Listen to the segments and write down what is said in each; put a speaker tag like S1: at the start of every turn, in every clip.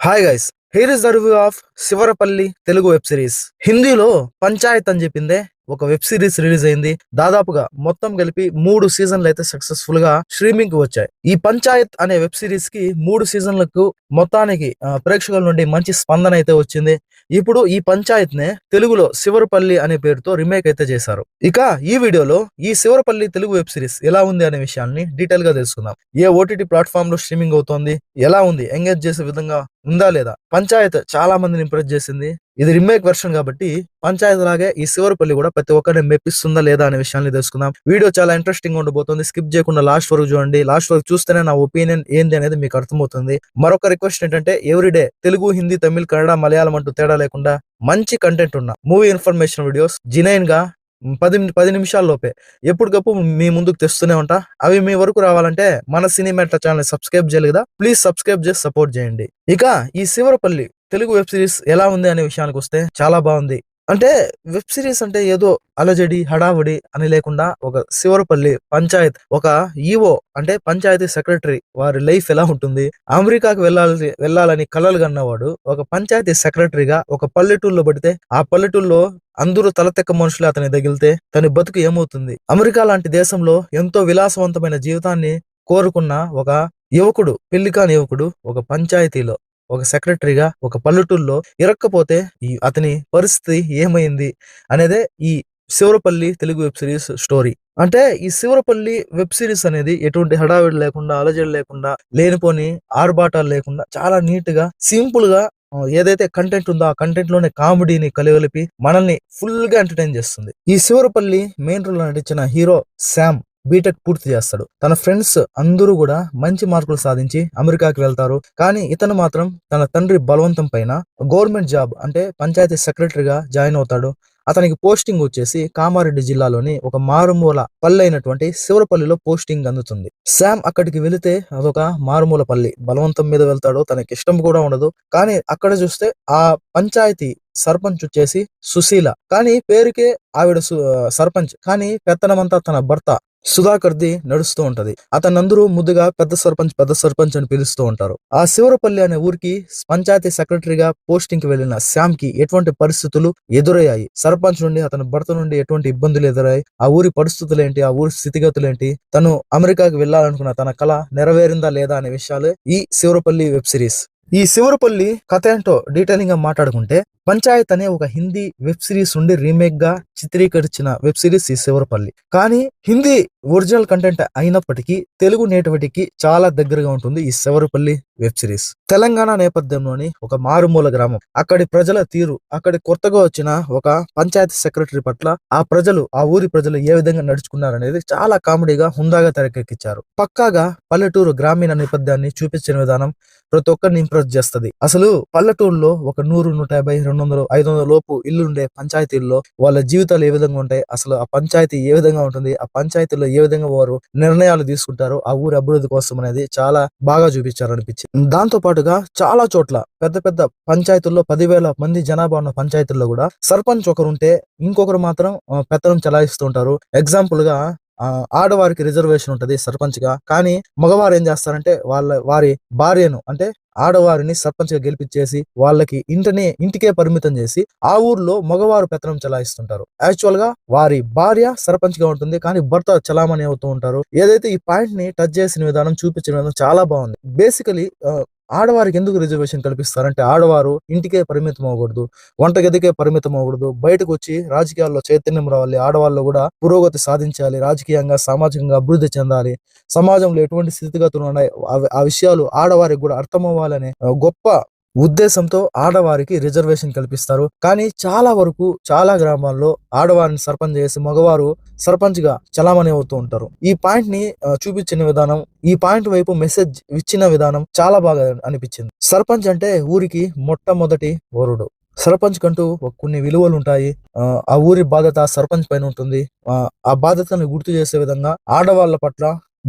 S1: Hi guys, here is the review of Sivarapalli Telugu web series. హిందీలో పంచాయత్ అని చెప్పిందే ఒక వెబ్ సిరీస్ రిలీజ్ అయింది. దాదాపుగా మొత్తం కలిపి 3 సీజన్లు అయితే సక్సెస్ఫుల్ గా స్ట్రీమింగ్ కి వచ్చాయి. ఈ పంచాయత్ అనే వెబ్ సిరీస్ కి 3 సీజన్లకు మొత్తానికి ప్రేక్షకుల నుండి మంచి స్పందన అయితే వచ్చింది. ఇప్పుడు ఈ పంచాయత్ నే తెలుగులో శివరపల్లి అనే పేరుతో రీమేక్ అయితే చేశారు. ఇక ఈ వీడియోలో ఈ శివరపల్లి తెలుగు వెబ్ సిరీస్ ఎలా ఉంది అనే విషయాన్ని డీటెయిల్ గా తెలుసుకుందాం. ఏ ఓటీటీ ప్లాట్ఫామ్ లో స్ట్రీమింగ్ అవుతోంది, ఎలా ఉంది, ఎంగేజ్ చేసే విధంగా ఉందా లేదా, పంచాయత్ చాలా మందిని ఇంప్రెస్ చేసింది. ఇది రీమేక్ వెర్షన్ కాబట్టి పంచాయత్ లాగే ఈ శివరపల్లి కూడా ప్రతి ఒక్కరిని మెప్పిస్తుందా లేదా అనే విషయాన్ని తెలుసుకుందాం. వీడియో చాలా ఇంట్రెస్టింగ్ ఉండబోతుంది. స్కిప్ చేయకుండా లాస్ట్ వరకు చూడండి. లాస్ట్ వరకు చూస్తేనే నా ఒపీనియన్ ఏంది అనేది మీకు అర్థమవుతుంది. మరొక రిక్వెస్ట్ ఏంటంటే ఎవ్రీడే తెలుగు, హిందీ, తమిళ్, కన్నడ, మలయాళం అంటూ తేడా లేకుండా మంచి కంటెంట్ ఉన్న మూవీ ఇన్ఫర్మేషన్ వీడియోస్ జినైన్ గా 10 నిమిషాల్లోపే ఎప్పటికప్పుడు మీ ముందుకు తెస్తూనే ఉంటా. అవి మీ వరకు రావాలంటే మన సినిమాట్ల ఛానల్ సబ్స్క్రైబ్ చేయాలి కదా, ప్లీజ్ సబ్స్క్రైబ్ చేసి సపోర్ట్ చేయండి. ఇక ఈ శివరపల్లి తెలుగు వెబ్ సిరీస్ ఎలా ఉంది అనే విషయానికి వస్తే చాలా బాగుంది. అంటే వెబ్ సిరీస్ అంటే ఏదో అలజడి హడావుడి అని లేకుండా ఒక శివరపల్లి పంచాయత్, ఒక ఈవో అంటే పంచాయతీ సెక్రటరీ వారి లైఫ్ ఎలా ఉంటుంది, అమెరికాకు వెళ్ళాలని కలలు కన్నవాడు ఒక పంచాయతీ సెక్రటరీగా ఒక పల్లెటూరులో పడితే ఆ పల్లెటూరులో అందరూ తలతెక్క మనుషులు అతని తగిలితే తన బతుకు ఏమవుతుంది, అమెరికా లాంటి దేశంలో ఎంతో విలాసవంతమైన జీవితాన్ని కోరుకున్న ఒక యువకుడు, పెళ్లి కాని యువకుడు ఒక పంచాయతీలో ఒక సెక్రటరీగా ఒక పల్లెటూరులో ఇరక్కపోతే అతని పరిస్థితి ఏమైంది అనేదే ఈ Sivarapalli Telugu web series story. అంటే ఈ శివరపల్లి వెబ్ సిరీస్ అనేది ఎటువంటి హడావిడి లేకుండా, అలజడి లేకుండా, లేనిపోని ఆర్భాటాలు లేకుండా చాలా నీట్ గా సింపుల్ గా ఏదైతే కంటెంట్ ఉందో ఆ కంటెంట్ లోనే కామెడీని కలగలిపి మనల్ని ఫుల్ గా ఎంటర్టైన్ చేస్తుంది. ఈ శివరపల్లి మెయిన్ రోల్ నటించిన హీరో శామ్ బీటెక్ పూర్తి చేస్తాడు. తన ఫ్రెండ్స్ అందరూ కూడా మంచి మార్కులు సాధించి అమెరికాకి వెళ్తారు. కానీ ఇతను మాత్రం తన తండ్రి బలవంతం పైన గవర్నమెంట్ జాబ్ అంటే పంచాయతీ సెక్రటరీగా జాయిన్ అవుతాడు. అతనికి పోస్టింగ్ వచ్చేసి కామారెడ్డి జిల్లాలోని ఒక మారుమూల పల్లె అయినటువంటి శివరపల్లిలో పోస్టింగ్ అందుతుంది. శామ్ అక్కడికి వెళితే అదొక మారుమూల పల్లి, బలవంతం మీద వెళ్తాడు, తనకి ఇష్టం కూడా ఉండదు. కానీ అక్కడ చూస్తే ఆ పంచాయతీ సర్పంచ్ వచ్చేసి సుశీల, కానీ పేరుకే ఆవిడ సర్పంచ్, కానీ పెత్తనమంతా తన భర్త సుధాకర్ది నడుస్తూ ఉంటది. అతను అందరూ ముద్దుగా పెద్ద సర్పంచ్ అని పిలుస్తూ ఉంటారు. ఆ శివరపల్లి అనే ఊరికి పంచాయతీ సెక్రటరీగా పోస్టింగ్ కి వెళ్లిన శామ్ కి ఎటువంటి పరిస్థితులు ఎదురయ్యాయి, సర్పంచ్ నుండి అతని భర్త నుండి ఎటువంటి ఇబ్బందులు ఎదురయ్యాయి, ఆ ఊరి పరిస్థితులు ఏంటి, ఆ ఊరి స్థితిగతులు ఏంటి, తను అమెరికాకి వెళ్లాలనుకున్న తన కళ నెరవేరిందా లేదా అనే విషయాలు ఈ శివరపల్లి వెబ్ సిరీస్. ఈ శివరపల్లి కథ ఏంటో డీటెయిలింగ్ గా మాట్లాడుకుంటే, పంచాయత్ అనే ఒక హిందీ వెబ్ సిరీస్ నుండి రీమేక్ గా చిత్రీకరించిన వెబ్ సిరీస్ ఈ శివరపల్లి. కానీ హిందీ ఒరిజినల్ కంటెంట్ అయినప్పటికీ తెలుగు నేటివిటీకి చాలా దగ్గరగా ఉంటుంది ఈ శివరపల్లి వెబ్ సిరీస్. తెలంగాణ నేపథ్యంలోని ఒక మారుమూల గ్రామం, అక్కడి ప్రజల తీరు, అక్కడి కొత్తగా వచ్చిన ఒక పంచాయతీ సెక్రటరీ పట్ల ఆ ఊరి ప్రజలు ఏ విధంగా నడుచుకున్నారనేది చాలా కామెడీగా హుందాగా తెరకెక్కించారు. పక్కాగా పల్లెటూరు గ్రామీణ నేపథ్యాన్ని చూపించిన విధానం ప్రతి ఒక్కరిని ఇంప్రెస్ చేస్తది. అసలు పల్లెటూరులో ఒక 100, 150, 200, 500 లోపు ఇల్లుండే పంచాయతీల్లో వాళ్ళ జీవితాలు ఏ విధంగా ఉంటాయి, అసలు ఆ పంచాయతీ ఏ విధంగా ఉంటుంది, ఆ పంచాయతీలో ఏ విధంగా వారు నిర్ణయాలు తీసుకుంటారు ఆ ఊరి అభివృద్ధి కోసం అనేది చాలా బాగా చూపించారు అనిపించింది. దాంతో పాటుగా చాలా చోట్ల పెద్ద పెద్ద పంచాయతీల్లో 10,000 మంది జనాభా ఉన్న పంచాయతీల్లో కూడా సర్పంచ్ ఒకరు ఉంటే ఇంకొకరు మాత్రం పెత్తనం చెలాయిస్తూ ఉంటారు. ఎగ్జాంపుల్ గా ఆడవారికి రిజర్వేషన్ ఉంటది సర్పంచ్ గా, కానీ మగవారు ఏం చేస్తారంటే వారి భార్యను అంటే ఆడవారిని సర్పంచ్ గా గెలిపించేసి వాళ్ళకి ఇంటికే పరిమితం చేసి ఆ ఊర్లో మగవారు పెత్తనం చెలాయిస్తుంటారు. యాక్చువల్ గా వారి భార్య సర్పంచ్ గా ఉంటుంది, కానీ భర్త చలామణి అవుతూ ఉంటారు. ఏదైతే ఈ పాయింట్ ని టచ్ చేసిన విధానం, చూపించిన విధానం చాలా బాగుంది. బేసికలీ ఆడవారికి ఎందుకు రిజర్వేషన్ కల్పిస్తారంటే ఆడవారు ఇంటికే పరిమితం అవ్వకూడదు, వంటగదికే పరిమితం అవ్వకూడదు, బయటకు వచ్చి రాజకీయాల్లో చైతన్యం రావాలి, ఆడవాళ్ళు కూడా పురోగతి సాధించాలి, రాజకీయంగా సామాజికంగా అభివృద్ధి చెందాలి, సమాజంలో ఎటువంటి స్థితిగతులు ఉన్నాయి ఆ విషయాలు ఆడవారికి కూడా అర్థం అవ్వాలనే గొప్ప ఉద్దేశంతో ఆడవారికి రిజర్వేషన్ కల్పిస్తారు. కానీ చాలా వరకు చాలా గ్రామాల్లో ఆడవారిని సర్పంచ్ చేసి మగవారు సర్పంచ్ గా చలామణి అవుతూ ఉంటారు. ఈ పాయింట్ ని చూపించిన విధానం, ఈ పాయింట్ వైపు మెసేజ్ ఇచ్చిన విధానం చాలా బాగా అనిపించింది. సర్పంచ్ అంటే ఊరికి మొట్టమొదటి వరుడు. సర్పంచ్ కంటూ కొన్ని విలువలు ఉంటాయి. ఆ ఊరి బాధ్యత సర్పంచ్ పైన ఉంటుంది. ఆ బాధ్యతను గుర్తు చేసే విధంగా ఆడవాళ్ల పట్ల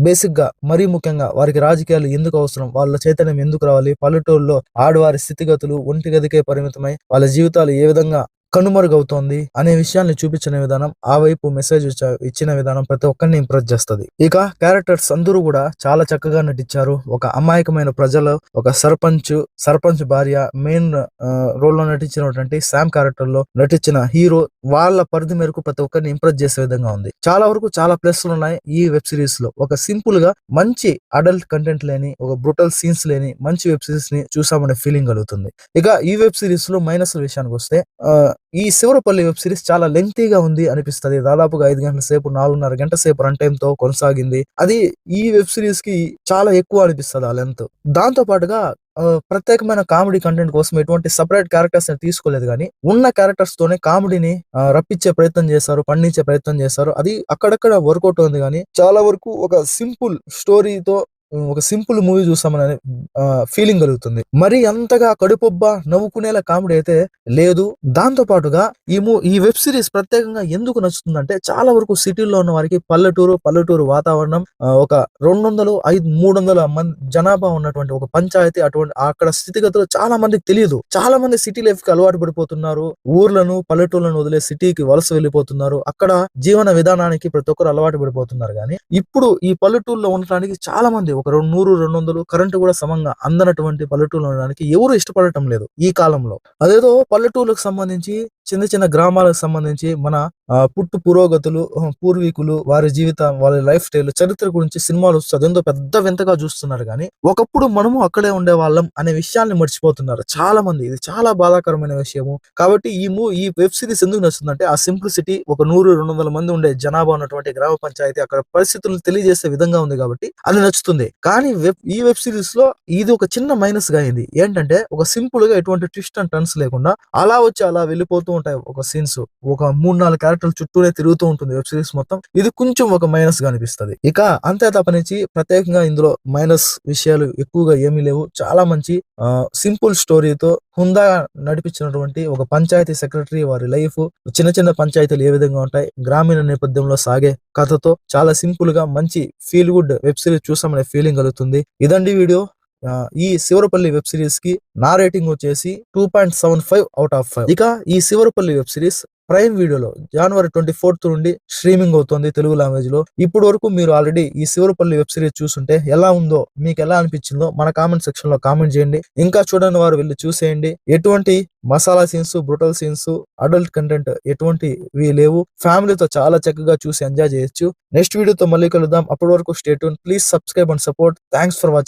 S1: బేసిక్ గా మరీ ముఖ్యంగా వారికి రాజకీయాలు ఎందుకు అవసరం, వాళ్ళ చైతన్యం ఎందుకు రావాలి, పల్లెటూరులో ఆడవారి స్థితిగతులు, ఒంటి గదికే పరిమితమై వాళ్ళ జీవితాలు ఏ విధంగా కనుమరుగవుతోంది అనే విషయాన్ని చూపించిన విధానం, ఆ వైపు మెసేజ్ ఇచ్చిన విధానం ప్రతి ఒక్కరిని ఇంప్రెస్ చేస్తది. ఇక క్యారెక్టర్స్ అందరూ కూడా చాలా చక్కగా నటించారు. ఒక అమాయకమైన ప్రజలు, ఒక సర్పంచ్ భార్య మెయిన్ రోల్ లో నటించినటువంటి శామ్ క్యారెక్టర్ లో నటించిన హీరో వాళ్ళ పరిధి మేరకు ప్రతి ఒక్కరిని ఇంప్రెస్ చేసే విధంగా ఉంది. చాలా వరకు చాలా ప్లస్లు ఉన్నాయి ఈ వెబ్ సిరీస్ లో. ఒక సింపుల్ గా మంచి అడల్ట్ కంటెంట్ లేని, ఒక బ్రూటల్ సీన్స్ లేని మంచి వెబ్ సిరీస్ ని చూసామనే ఫీలింగ్ కలుగుతుంది. ఇక ఈ వెబ్ సిరీస్ లో మైనస్ విషయానికి వస్తే ఈ శివరపల్లి వెబ్ సిరీస్ చాలా లెంగ్తీగా ఉంది అనిపిస్తది. దాదాపుగా 5 గంటల సేపు, 4.5 గంటల సేపు రన్ టైమ్ తో కొనసాగింది. అది ఈ వెబ్ సిరీస్ కి చాలా ఎక్కువ అనిపిస్తది ఆ లెంత్. దాంతో పాటుగా ప్రత్యేకమైన కామెడీ కంటెంట్ కోసం ఎటువంటి సెపరేట్ క్యారెక్టర్స్ ని తీసుకోలేదు గానీ, ఉన్న క్యారెక్టర్స్ తోనే కామెడీని రప్పించే ప్రయత్నం చేశారు, పండించే ప్రయత్నం చేశారు. అది అక్కడక్కడ వర్కౌట్ ఉంది గానీ, చాలా వరకు ఒక సింపుల్ స్టోరీతో ఒక సింపుల్ మూవీ చూసామనే ఫీలింగ్ కలుగుతుంది. మరి అంతగా కడుపుబ్బా నవ్వుకునేలా కామెడీ అయితే లేదు. దాంతో పాటుగా ఈ వెబ్ సిరీస్ ప్రత్యేకంగా ఎందుకు నచ్చుతుందంటే, చాలా వరకు సిటీల్లో ఉన్న వారికి పల్లెటూరు వాతావరణం, ఒక 300 మంది జనాభా ఉన్నటువంటి ఒక పంచాయతీ, అటువంటి అక్కడ స్థితిగతులు చాలా మందికి తెలియదు. చాలా మంది సిటీ లైఫ్ కి అలవాటు పడిపోతున్నారు. పల్లెటూర్లను వదిలే సిటీకి వలస వెళ్ళిపోతున్నారు. అక్కడ జీవన విధానానికి ప్రతి ఒక్కరు అలవాటు పడిపోతున్నారు. కానీ ఇప్పుడు ఈ పల్లెటూరులో ఉండటానికి చాలా మంది, ఒక 100-200 కరెంటు కూడా సమంగా అందనటువంటి పల్లెటూరులో ఉండడానికి ఎవరు ఇష్టపడటం లేదు ఈ కాలంలో. అదేదో పల్లెటూర్లకు సంబంధించి, చిన్న చిన్న గ్రామాలకు సంబంధించి మన పురోగతులు, పూర్వీకులు, వారి జీవితం, వాళ్ళ లైఫ్ స్టైల్, చరిత్ర గురించి సినిమాలు వస్తే అదేందో పెద్ద వింతగా చూస్తున్నారు. కానీ ఒకప్పుడు మనము అక్కడే ఉండే వాళ్ళం అనే విషయాన్ని మర్చిపోతున్నారు చాలా మంది. ఇది చాలా బాధాకరమైన విషయము. కాబట్టి ఈ వెబ్ సిరీస్ ఎందుకు నచ్చుతుందంటే, ఆ సింప్లిసిటీ, ఒక 100-200 మంది ఉండే జనాభా ఉన్నటువంటి గ్రామ పంచాయతీ, అక్కడ పరిస్థితులను తెలియజేసే విధంగా ఉంది కాబట్టి అది నచ్చుతుంది. కానీ ఈ వెబ్ సిరీస్ లో ఇది ఒక చిన్న మైనస్ గా అయింది. ఏంటంటే, ఒక సింపుల్ గా ఎటువంటి ట్విస్ట్ అండ్ టర్న్స్ లేకుండా అలా వచ్చి అలా వెళ్ళిపోతూ ఉంటాయి ఒక సీన్స్. ఒక 3-4 క్యారెక్టర్లు చుట్టూనే తిరుగుతూ ఉంటుంది వెబ్ సిరీస్ మొత్తం. ఇది కొంచెం ఒక మైనస్ గా అనిపిస్తది. ఇక అంతే తప్పనించి ప్రత్యేకంగా ఇందులో మైనస్ విషయాలు ఎక్కువగా ఏమీ లేవు. చాలా మంచి సింపుల్ స్టోరీతో హుందాగా నడిపించినటువంటి ఒక పంచాయతీ సెక్రటరీ, వారి లైఫ్, చిన్న చిన్న పంచాయతీలు ఏ విధంగా ఉంటాయి, గ్రామీణ నేపథ్యంలో సాగే కథతో చాలా సింపుల్ గా మంచి ఫీల్ గుడ్ వెబ్ సిరీస్ చూసామనే ఫీలింగ్ కలుగుతుంది. ఇదండి వీడియో. ఈ శివరపల్లి వెబ్ సిరీస్ కి నా రేటింగ్ వచ్చేసి 2.75/5. ఇక ఈ శివరపల్లి వెబ్ సిరీస్ ప్రైమ్ వీడియోలో January 24th నుండి స్ట్రీమింగ్ అవుతుంది తెలుగు లాంగ్వేజ్ లో. ఇప్పుడు వరకు మీరు ఆల్రెడీ ఈ శివరపల్లి వెబ్ సిరీస్ చూస్తుంటే ఎలా ఉందో, మీకు ఎలా అనిపించిందో మన కామెంట్ సెక్షన్ లో కామెంట్ చేయండి. ఇంకా చూడని వారు వెళ్ళి చూసేయండి. ఎటువంటి masala scenes, brutal scenes, adult content ఎటువంటివి లేవు. ఫ్యామిలీతో చాలా చక్కగా చూసి ఎంజాయ్ చేయొచ్చు. నెక్స్ట్ వీడియోతో మళ్ళీ కలుద్దాం. అప్పటి వరకు stay tune. Please subscribe and support. Thanks for watching.